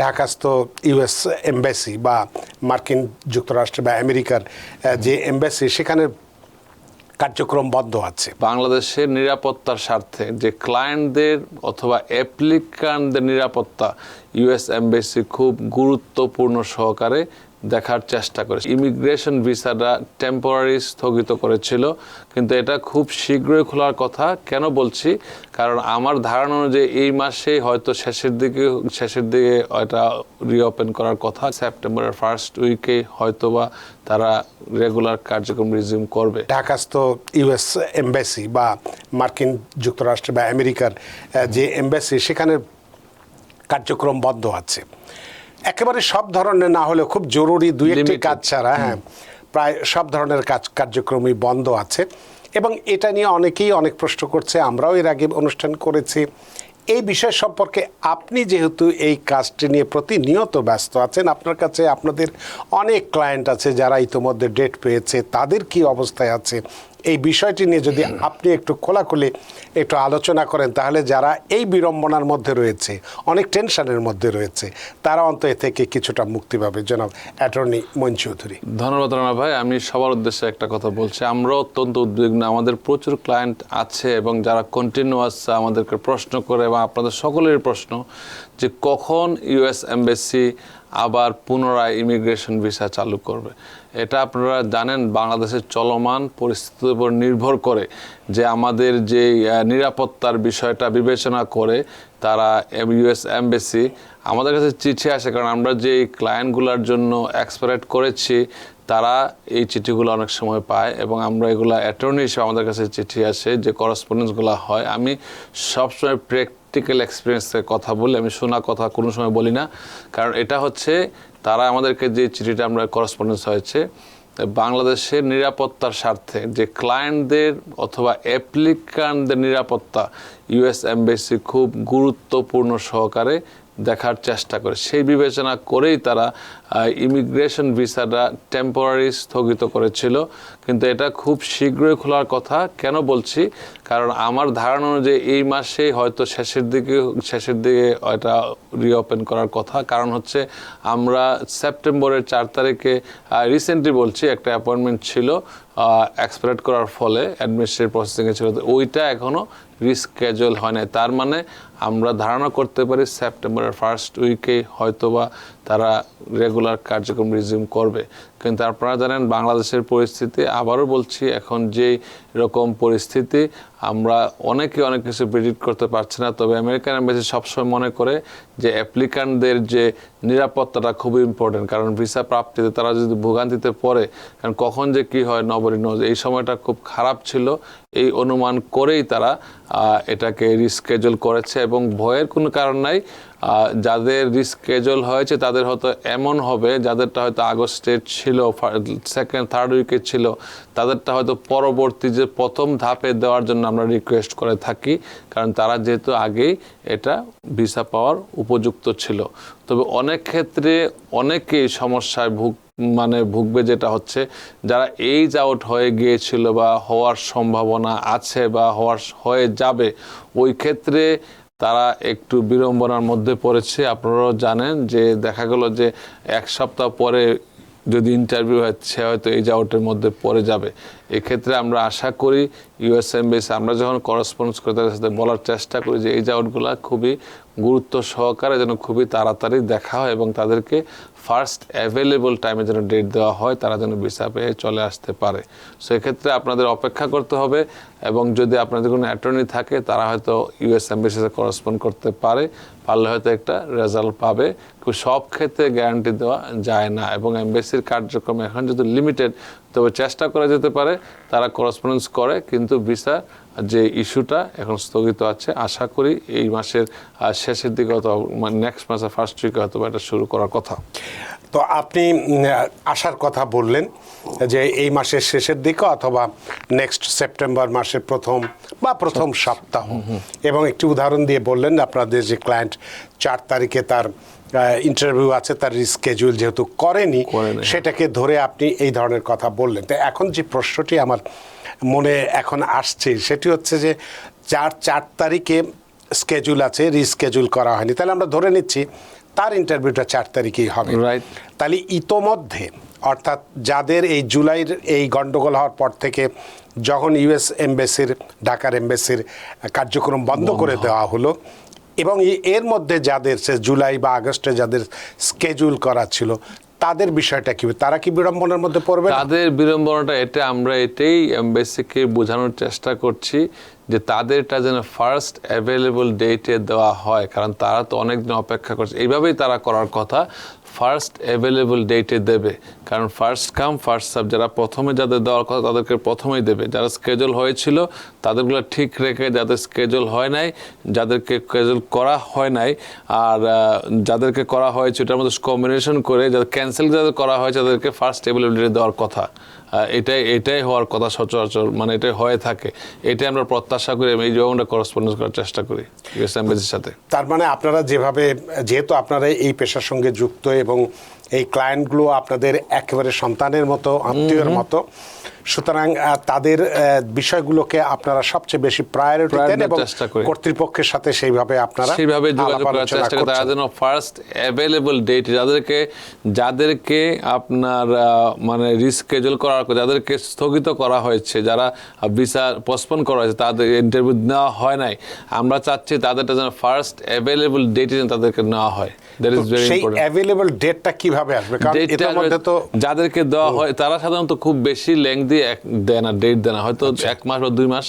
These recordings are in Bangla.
ঢাকাস্থ ইউএস এমবাসি বা মার্কিন যুক্তরাষ্ট্র বা আমেরিকার যে এমবাসি সেখানে কার্যক্রম বন্ধ আছে। বাংলাদেশের নিরাপত্তার স্বার্থে যে ক্লায়েন্টদের অথবা অ্যাপ্লিকান্টদের নিরাপত্তা ইউএস এমবাসি খুব গুরুত্বপূর্ণ সহকারে দেখার চেষ্টা করে। ইমিগ্রেশন ভিসাটা টেম্পোরারি স্থগিত করেছিল, কিন্তু এটা খুব শীঘ্রই খোলার কথা। কেন বলছি? কারণ আমার ধারণা অনুযায়ী এই মাসেই হয়তো শেষের দিকে এটা রিওপেন করার কথা। সেপ্টেম্বরের ফার্স্ট উইকে হয়তোবা তারা রেগুলার কার্যক্রম রিজিউম করবে। ঢাকাস্থ ইউএস এমবাসি বা মার্কিন যুক্তরাষ্ট্র বা আমেরিকার যে এমবাসি সেখানে কার্যক্রম বন্ধ আছে। একেবারে সব ধরনের না হলেও খুব জরুরি দুই একটি কাজ ছাড়া প্রায় সব ধরনের কার্যক্রমই বন্ধ আছে। এবং এটা নিয়ে অনেকেই অনেক প্রশ্ন করছে, আমরাও এর আগে অনুষ্ঠান করেছি। এই বিষয় সম্পর্কে আপনি যেহেতু এই কাজটি নিয়ে প্রতিনিয়ত ব্যস্ত আছেন, আপনার কাছে আপনাদের অনেক ক্লায়েন্ট আছে যারা ইতোমধ্যে ডেট পেয়েছে, তাদের কি অবস্থায় আছে, এই বিষয়টি নিয়ে যদি আপনি একটু খোলাখুলি একটু আলোচনা করেন, তাহলে যারা এই বিড়ম্বনার মধ্যে রয়েছে, অনেক টেনশনের মধ্যে রয়েছে, তারা অন্তত এ থেকে কিছুটা মুক্তি পাবে। জনাব অ্যাটর্নি মঈন চৌধুরী। ধন্যবাদ রানা ভাই। আমি সবার উদ্দেশ্যে একটা কথা বলছি, আমরা অত্যন্ত উদ্বিগ্ন। আমাদের প্রচুর ক্লায়েন্ট আছে এবং যারা কন্টিনিউয়াস আমাদেরকে প্রশ্ন করে, এবং আপনাদের সকলের প্রশ্ন যে কখন ইউএস এমবাসি আবার পুনরায় ইমিগ্রেশন ভিসা চালু করবে। এটা আপনারা জানেন, বাংলাদেশের চলমান পরিস্থিতির উপর নির্ভর করে যে আমাদের যে নিরাপত্তার বিষয়টা বিবেচনা করে তারা ইউএস এমবাসি আমাদের কাছে চিঠি আসে, কারণ আমরা যে ক্লায়েন্টগুলোর জন্য এক্সপেক্ট করেছি তারা এই চিঠিগুলো অনেক সময় পায়, এবং আমরা এগুলো অ্যাটর্নি হিসেবে আমাদের কাছে চিঠি আসে, যে করেসপন্ডেন্সগুলো হয়। আমি সবসময় প্র্যাকটিক্যাল এক্সপিরিয়েন্সের কথা বলি, আমি শোনা কথা কোনো সময় বলি না। কারণ এটা হচ্ছে তারা আমাদেরকে যে চিঠিটা আমরা করেসপন্ডেন্স হয়েছে, বাংলাদেশের নিরাপত্তার স্বার্থে যে ক্লায়েন্টদের অথবা অ্যাপ্লিকান্টদের নিরাপত্তা ইউএস এমবাসি খুব গুরুত্বপূর্ণ সহকারে দেখার চেষ্টা করে। সেই বিবেচনা করেই তারা ইমিগ্রেশন ভিসাটা টেম্পোরারি স্থগিত করেছিল, কিন্তু এটা খুব শীঘ্রই খোলার কথা। কেন বলছি? কারণ আমার ধারণা অনুযায়ী এই মাসেই হয়তো শেষের দিকে এটা রিওপেন করার কথা। কারণ হচ্ছে আমরা সেপ্টেম্বরের 4 তারিখে রিসেন্টলি বলছি একটা অ্যাপয়েন্টমেন্ট ছিল এক্সপেক্ট করার ফলে অ্যাডমিনিস্ট্রেটিভ প্রসেসিংয়ে ছিল, ওইটা এখনও রিস্কেজুয়াল হয় নাই। তার মানে আমরা ধারণা করতে পারি সেপ্টেম্বরের ফার্স্ট উইকে হয়তোবা তারা রেগুলার কার্যক্রম রিজিউম করবে। কিন্তু আপনারা জানেন বাংলাদেশের পরিস্থিতি, আবারও বলছি, এখন যেই রকম পরিস্থিতি আমরা অনেক কিছু প্রেডিক্ট করতে পারছি না। তবে আমেরিকান এমবাসি সবসময় মনে করে যে অ্যাপ্লিকান্টদের যে নিরাপত্তাটা খুবই ইম্পর্টেন্ট, কারণ ভিসা প্রাপ্তিতে তারা যদি ভোগান্তিতে পড়ে, কারণ কখন যে কি হয় নবরী নোজ, এই সময়টা খুব খারাপ ছিল, এই অনুমান করেই তারা এটাকে রিস্কেজুয়াল করেছে। এবং ভয়ের কোনো কারণ নাই। যাদের রিস্কেজুয়াল হয়েছে তাদের হয়তো এমন হবে, যাদেরটা হয়তো আগস্টে ছিল, সেকেন্ড থার্ড উইকে ছিল, তাদেরটা হয়তো পরবর্তী যে প্রথম ধাপে দেওয়ার জন্য আমরা রিকোয়েস্ট করে থাকি, কারণ তারা যেহেতু আগেই এটা ভিসা পাওয়ার উপযুক্ত ছিল। তবে অনেক ক্ষেত্রে অনেকেই সমস্যায় ভুগবে, যেটা হচ্ছে যারা এইজ আউট হয়ে গিয়েছিল বা হওয়ার সম্ভাবনা আছে বা হয়ে যাবে, ওই ক্ষেত্রে তারা একটু বিড়ম্বনার মধ্যে পড়েছে। আপনারাও জানেন যে দেখা গেল যে 1 সপ্তাহ পরে যদি ইন্টারভিউ হয়, সে হয়তো এইজ আউটের মধ্যে পড়ে যাবে। এক্ষেত্রে আমরা আশা করি ইউএস এমবাসি, আমরা যখন করেসপন্ডেন্স করে তাদের সাথে বলার চেষ্টা করি যে এইজ আউটগুলো খুবই গুরুত্ব সহকারে যেন খুবই তাড়াতাড়ি দেখা হয়, এবং তাদেরকে ফার্স্ট অ্যাভেলেবল টাইমে যেন ডেট দেওয়া হয়, তারা যেন ভিসা পেয়ে চলে আসতে পারে। সো এক্ষেত্রে আপনাদের অপেক্ষা করতে হবে, এবং যদি আপনাদের কোনো অ্যাটর্নি থাকে তারা হয়তো ইউএস এমবাসির সাথে করেসপন্ড করতে পারলে হয়তো একটা রেজাল্ট পাবে। সব ক্ষেত্রে গ্যারান্টি দেওয়া যায় না, এবং এমবাসির কার্যক্রম এখন যদি লিমিটেড, তবে চেষ্টা করা যেতে পারে তারা করেসপন্ডেন্স করে, কিন্তু ভিসা যে ইস্যুটা এখন স্থগিত আছে। আশা করি এই মাসের শেষের দিকে অথবা নেক্সট মাসের ফার্স্ট উইকে হয়তো এটা শুরু করার কথা। তো আপনি আসার কথা বললেন যে এই মাসের শেষের দিকে অথবা নেক্সট সেপ্টেম্বর মাসের প্রথম সপ্তাহ, এবং একটি উদাহরণ দিয়ে বললেন আপনাদের যে ক্লায়েন্ট 4 তারিখে তার ইন্টারভিউ আছে, তার রিস্কেজুয়াল যেহেতু করেনি, সেটাকে ধরে আপনি এই ধরনের কথা বললেন। তো এখন যে প্রশ্নটি আমার মনে এখন আসছে সেটি হচ্ছে যে 4 তারিখে স্কেজুল আছে, রিস্কেজুল করা হয়নি, তাহলে আমরা ধরে নিচ্ছি তার ইন্টারভিউটা 4 তারিখেই হবে। রাইট। তাহলে ইতোমধ্যে অর্থাৎ যাদের এই জুলাইয়ের এই গন্ডগোল হওয়ার পর থেকে যখন ইউএস এমবেসির ঢাকার এমবেসির কার্যক্রম বন্ধ করে দেওয়া হলো, এবং এর মধ্যে যাদের সে জুলাই বা আগস্টে যাদের স্কেজুল করা ছিল তাদের বিষয়টা কি, তারা কি বিড়ম্বনার মধ্যে পড়বে? তাদের বিড়ম্বনাটা এটা আমরা এটাই এমবেসিকে বোঝানোর চেষ্টা করছি যে তাদেরটা যেন ফার্স্ট অ্যাভেলেবল ডেটে দেওয়া হয়, কারণ তারা তো অনেকদিন অপেক্ষা করছে। এইভাবেই তারা করার কথা, ফার্স্ট অ্যাভেলেবল ডেটে দেবে, কারণ ফার্স্ট কাম ফার্স্ট সার্ভ, যারা প্রথমে যাদের দেওয়ার কথা তাদেরকে প্রথমেই দেবে। যারা স্কেজুল হয়েছিল তাদেরগুলো ঠিক রেখে, যাদের স্কেজুল হয় নাই, যাদেরকে স্কেজুল করা হয় নাই, আর যাদেরকে করা হয়েছে ওটার মধ্যে কম্বিনেশন করে যাদের ক্যান্সেল যাদের করা হয়েছে তাদেরকে ফার্স্ট অ্যাভেলেবিলিটি দেওয়ার কথা। এটাই হওয়ার কথা সচরাচর, মানে এটাই হয়ে থাকে। এটাই আমরা প্রত্যাশা করি, এই জন্য করেসপন্ডেন্স করার চেষ্টা করি ইউএস এমবেসির সাথে। তার মানে আপনারা যেহেতু আপনারা এই পেশার সঙ্গে যুক্ত এবং এই ক্লায়েন্টগুলো আপনাদের একেবারে সন্তানের মতো, আত্মীয়ের মতো, সুতরাং তাদের বিষয়গুলোকে আপনারা সবচেয়ে বেশি প্রায়োরিটি দেন এবং কর্তৃপক্ষের সাথে সেইভাবে যোগাযোগ করার চেষ্টা করেন। তারা যেন ফার্স্ট অ্যাভেলেবল ডেট, যাদেরকে আপনার মানে রিস্কেজুল করার, যাদেরকে স্থগিত করা হয়েছে, যারা ভিসা পোস্টপোন করা হয়েছে, তাদের ইন্টারভিউ নেওয়া হয় নাই, আমরা চাচ্ছি তাদেরটা যেন ফার্স্ট অ্যাভেলেবল ডেটে যেন তাদেরকে নেওয়া হয়। That is very important. সেই অ্যাভেলেবল ডেটটা কিভাবে আসবে? কারণ এটার মধ্যে তো যাদেরকে দেওয়া হয় তারা সাধারণত খুব বেশি লেংথি দেয় না, ডেট দেয় না, হয়তো 1 মাস বা 2 মাস,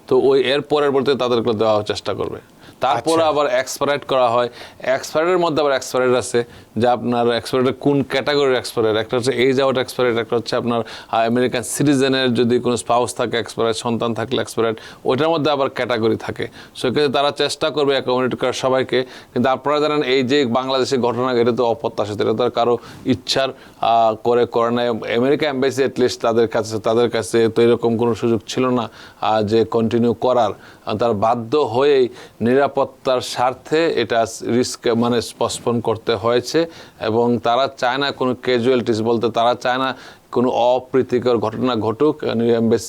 তো ওই এর পরের বলতে তাদেরকে দেওয়ার চেষ্টা করবে। তারপরে আবার এক্সপায়ার্ড করা হয়। এক্সপায়ারের মধ্যে আবার এক্সপায়ার্ড আছে, যে আপনার এক্সপায়ার্ডের কোন ক্যাটাগরির এক্সপায়ার্ড, একটা হচ্ছে এজ আউট এক্সপায়ার্ড, একটা হচ্ছে আপনার আমেরিকান সিটিজেনের যদি কোনো স্পাউস থাকে এক্সপায়ার্ড, সন্তান থাকলে এক্সপায়ার্ড, ওইটার মধ্যে আবার ক্যাটাগরি থাকে। সেক্ষেত্রে তারা চেষ্টা করবে অ্যাকোমোডেট করার সবাইকে। কিন্তু আপনারা জানেন এই যে বাংলাদেশের ঘটনা, এটা তো অপ্রত্যাশিত, এটা তো কারো ইচ্ছার করে নাই। আমেরিকা এম্বাসি অ্যাটলিস্ট তাদের কাছে তো এরকম কোনো সুযোগ ছিল না যে কন্টিনিউ করার। তার বাধ্য হয়েই নিরাপত্তার স্বার্থে এটা রিস্ক মানে পোস্টপোন করতে হয়েছে, এবং তারা চায় না কোনো ক্যাজুয়ালিটিস, বলতে তারা চায় না কোনো অপ্রীতিকর ঘটনা ঘটুক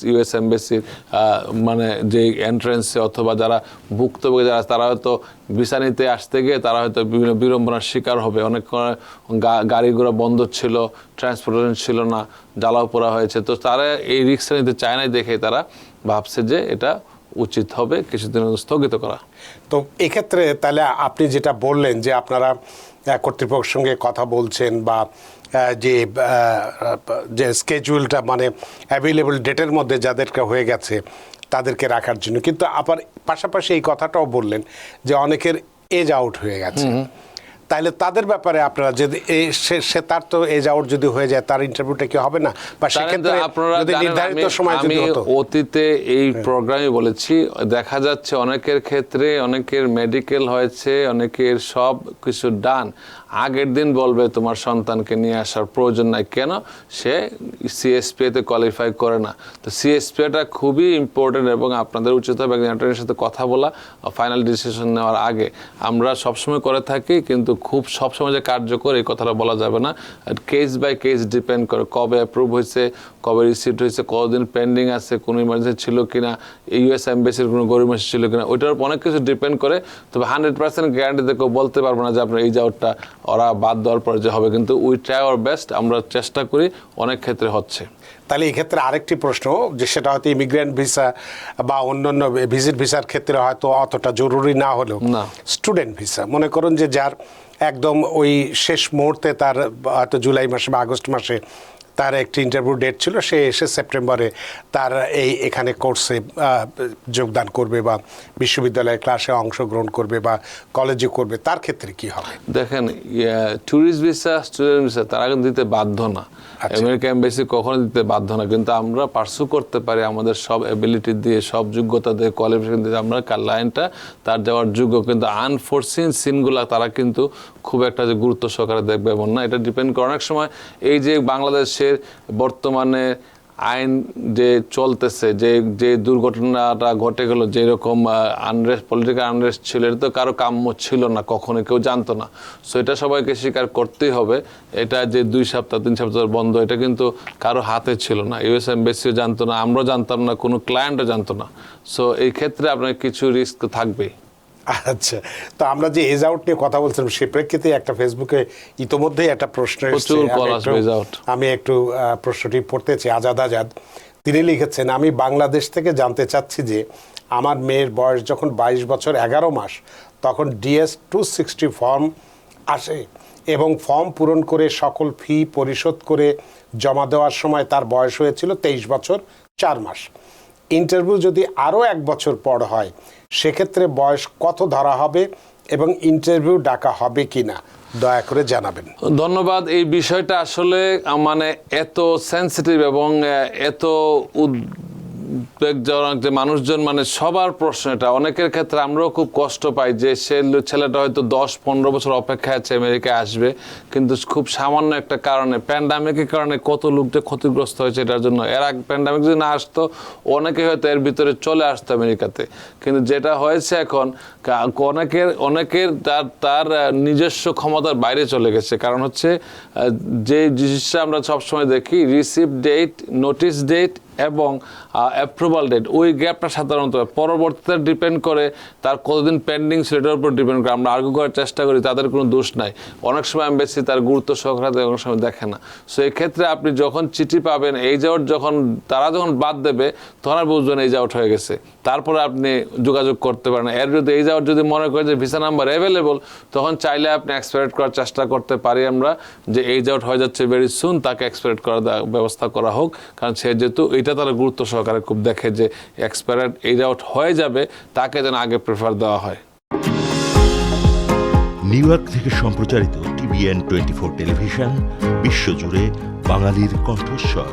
ইউএস এমবেসির মানে যে এন্ট্রেন্সে, অথবা যারা ভুক্তভোগী যারা, তারা হয়তো ভিসা নিতে আসতে গিয়ে তারা হয়তো বিভিন্ন বিড়ম্বনার শিকার হবে। অনেক গাড়ি ঘোড়া বন্ধ ছিল, ট্রান্সপোর্টেশন ছিল না, জ্বালাও পোড়া হয়েছে। তো তারা এই রিস্কটা নিতে চায় না, দেখে তারা ভাবছে যে এটা উচিত হবে কিছুদিন স্থগিত করা। তো এক্ষেত্রে তাহলে আপনি যেটা বললেন যে আপনারা কর্তৃপক্ষের সঙ্গে কথা বলছেন, বা যে স্কেজুলটা মানে অ্যাভেলেবল ডেটের মধ্যে যাদেরকে হয়ে গেছে তাদেরকে রাখার জন্য, কিন্তু আবার পাশাপাশি এই কথাটাও বললেন যে অনেকের এজ আউট হয়ে গেছে, তাহলে তাদের ব্যাপারে আপনারা যদি সে তার তো এজ আউট যদি হয়ে যায়, তার ইন্টারভিউটা কি হবে না? বা সেক্ষেত্রে যদি নির্ধারিত সময় যদি হতো। অতীতে এই প্রোগ্রামে বলেছি, দেখা যাচ্ছে অনেকের ক্ষেত্রে অনেকের মেডিকেল হয়েছে, অনেকের সব কিছু ডান, আগের দিন বলবে তোমার সন্তানকে নিয়ে আসার প্রয়োজন নাই, কেন? সে সিএসপিএতে কোয়ালিফাই করে না। তো সিএসপিএটা খুবই ইম্পর্টেন্ট, এবং আপনাদের উচিত হবে একজন অ্যাটর্নির সাথে কথা বলা ফাইনাল ডিসিশন নেওয়ার আগে। আমরা সবসময় করে থাকি, কিন্তু খুব সবসময় যে কার্যকর এই কথাটা বলা যাবে না। কেস বাই কেস ডিপেন্ড করে, কবে অ্যাপ্রুভ হয়েছে, কবে রিসিপ্ট হয়েছে, কতদিন পেন্ডিং আছে, কোনো ইমার্জেন্সি ছিল কিনা, ইউএস এমবেসির কোনো গরিমাসি ছিল কিনা, ওইটার উপর অনেক কিছু ডিপেন্ড করে। তবে 100% গ্যারান্টি দিয়ে কেউ বলতে পারবো না যে আপনার এই যাওয়ারটা ওরা বাদ দেওয়ার পর যে হবে, কিন্তু উই ট্রাই আওয়ার বেস্ট, আমরা চেষ্টা করি, অনেক ক্ষেত্রে হচ্ছে। তাহলে এই ক্ষেত্রে আরেকটি প্রশ্ন, যে সেটা হয়তো ইমিগ্রেন্ট ভিসা বা অন্যান্য ভিজিট ভিসার ক্ষেত্রে হয়তো অতটা জরুরি না হলেও, স্টুডেন্ট ভিসা মনে করুন যে যার একদম ওই শেষ মুহূর্তে তার হয়তো জুলাই মাসে বা আগস্ট মাসে তার একটি ইন্টারভিউ ডেট ছিল, সে এসে সেপ্টেম্বরে তার এখানে কোর্সে যোগদান করবে বা বিশ্ববিদ্যালয়ের ক্লাসে অংশগ্রহণ করবে বা কলেজে করবে, তার ক্ষেত্রে কি হবে? দেখেন, ট্যুরিস্ট ভিসা, স্টুডেন্ট ভিসা তারা কিন্তু দিতে বাধ্য না। আমেরিকা এমবেসি কখনো দিতে বাধ্য না, কিন্তু আমরা পার্সু করতে পারি আমাদের সব এবিলিটি দিয়ে, সব যোগ্যতা দিয়ে, কোয়ালিফিকেশন দিয়ে আমরা লাইনটা তার যাওয়ার যোগ্য। কিন্তু আনফোরসিন সিনগুলা তারা কিন্তু খুব একটা যে গুরুত্ব সহকারে দেখবে এমন না। এটা ডিপেন্ড করে অনেক সময় এই যে বাংলাদেশের বর্তমানে আইন যে চলতেছে, যে দুর্ঘটনাটা ঘটে গেল, যেরকম আনরেস্ট, পলিটিক্যাল আনরেস্ট ছিল, এটা তো কারো কাম্য ছিল না, কখনো কেউ জানতো না। সো এটা সবাইকে স্বীকার করতেই হবে। এটা যে 2 সপ্তাহ 3 সপ্তাহ বন্ধ, এটা কিন্তু কারো হাতে ছিল না। ইউএস এমবেসিও জানতো না, আমরা জানতাম না, কোনো ক্লায়েন্টও জানতো না। সো এই ক্ষেত্রে আপনার কিছু রিস্ক থাকবেই। আচ্ছা, তো আমরা যে এজ আউট নিয়ে কথা বলছিলাম সে প্রেক্ষিতে একটা ফেসবুকে ইতোমধ্যেই একটা প্রশ্ন এসেছে। প্রচুর কল আসবে এজ আউট। আমি একটু প্রশ্নটি পড়তেছি। আজাদ তিনি লিখেছেন, আমি বাংলাদেশ থেকে জানতে চাচ্ছি যে আমার মেয়ের বয়স যখন 22 বছর 11 মাস তখন DS 260 ফর্ম আসে এবং ফর্ম পূরণ করে সকল ফি পরিশোধ করে জমা দেওয়ার সময় তার বয়স হয়েছিল 23 বছর 4 মাস। ইন্টারভিউ যদি আরও 1 বছর পর হয় সেক্ষেত্রে বয়স কত ধরা হবে এবং ইন্টারভিউ ডাকা হবে কিনা দয়া করে জানাবেন। ধন্যবাদ। এই বিষয়টা আসলে মানে এত সেন্সিটিভ এবং এত উদ্বেগজনক যে মানুষজন মানে সবার প্রশ্ন এটা। অনেকের ক্ষেত্রে আমরাও খুব কষ্ট পাই যে ছেলেটা হয়তো 10-15 বছর অপেক্ষায় আছে আমেরিকায় আসবে, কিন্তু খুব সামান্য একটা কারণে, প্যান্ডামিকের কারণে কত লোক যে ক্ষতিগ্রস্ত হয়েছে এটার জন্য। এর আগে প্যান্ডামিক যদি না আসতো অনেকে হয়তো এর ভিতরে চলে আসতো আমেরিকাতে, কিন্তু যেটা হয়েছে এখন অনেকের তার নিজস্ব ক্ষমতার বাইরে চলে গেছে। কারণ হচ্ছে যে জিনিসটা আমরা সবসময় দেখি, রিসিভ ডেট, নোটিশ ডেট এবং অ্যাপ্রুভাল ডেট, ওই গ্যাপটা সাধারণত পরবর্তীতে ডিপেন্ড করে তার কতদিন পেন্ডিং ছিল এটার উপর ডিপেন্ড করে। আমরা আর্গু করার চেষ্টা করি, তাদের কোনো দোষ নাই। অনেক সময় এমবেসি তার গুরুত্ব সহকারে অনেক সময় দেখে না। সো এই ক্ষেত্রে আপনি যখন চিঠি পাবেন, এইজ আউট তারা যখন বাদ দেবে তখন আর বুঝবেন এইজ আউট হয়ে গেছে, তারপরে আপনি যোগাযোগ করতে পারেন। এর যদি এইজ আউট যদি মনে করেন যে ভিসা নাম্বার অ্যাভেলেবল, তখন চাইলে আপনি এক্সপায়ার করার চেষ্টা করতে পারি আমরা, যে এইজ আউট হয়ে যাচ্ছে ভেরি সুন, তাকে এক্সপায়ার করার ব্যবস্থা করা হোক। কারণ সে যেহেতু এটা তারা গুরুত্ব সহকারে খুব দেখে যে এক্সপায়ার এইজ আউট হয়ে যাবে, তাকে যেন আগে প্রেফার দেওয়া হয়। নিউ ইয়র্ক থেকে সম্প্রচারিত TVN 24 টেলিভিশন বিশ্বজুড়ে বাঙালির কণ্ঠস্বর।